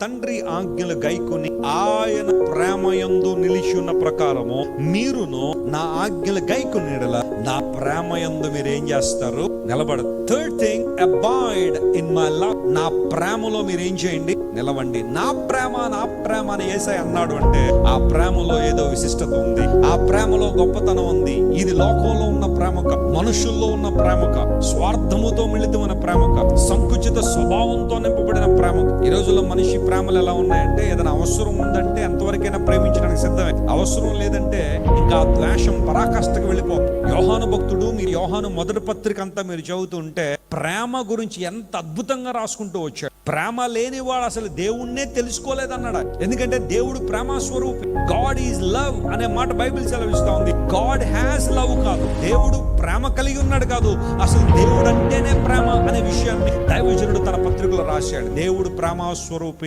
తండ్రి ఆజ్ఞలు గైకొని ఆయన ప్రేమయందు నిలిచి ఉన్న ప్రకారము మీరును నా ఆజ్ఞలు గైకొని నా ప్రేమయందు మీరు ఏం చేస్తారు? నిలబడదు. Third thing, avoid in my love. నా ప్రేమలో మీరు ఏం చేయండి? నిలవండి. నా ప్రేమ అని యేసయ్య అన్నాడు అంటే ఆ ప్రేమలో ఏదో విశిష్టత ఉంది, ఆ ప్రేమలో గొప్పతనం ఉంది. ఇది లోకంలో ఉన్న ప్రేమక, మనుషుల్లో ఉన్న ప్రేమక, స్వార్థముతో మిళితమైన ప్రేమక, సంకుచిత స్వభావంతో నింపబడిన ప్రేమక. ఈ రోజుల్లో మనిషి ప్రేమలు ఎలా ఉన్నాయంటే, ఏదైనా అవసరం ఉందంటే ఎంతవరకైనా ప్రేమించడానికి సిద్ధమే, అవసరం లేదంటే ఇంకా ద్వేషం పరాకాష్ఠకు వెళ్ళిపో. యోహాను భక్తుడు, మీరు యోహాను మొదటి పత్రిక అంతా మీరు చదువుతుంటే ప్రేమ గురించి ఎంత అద్భుతంగా రాసుకుంటూ వచ్చాడు. ప్రేమ లేనివాడు అసలు దేవుణ్ణే తెలుసుకోలేదన్నాడు. ఎందుకంటే దేవుడు ప్రేమ స్వరూపి. గాడ్ ఈజ్ లవ్ అనే మాట బైబిల్ సెలవిస్తా ఉంది. గాడ్ హ్యాస్ లవ్ కాదు, దేవుడు ప్రేమ కలిగి ఉన్నాడు కాదు, అసలు దేవుడు అంటేనే ప్రేమ అనే విషయాన్ని దైవజనుడు తన పత్రికలో రాశాడు. దేవుడు ప్రేమ స్వరూపి.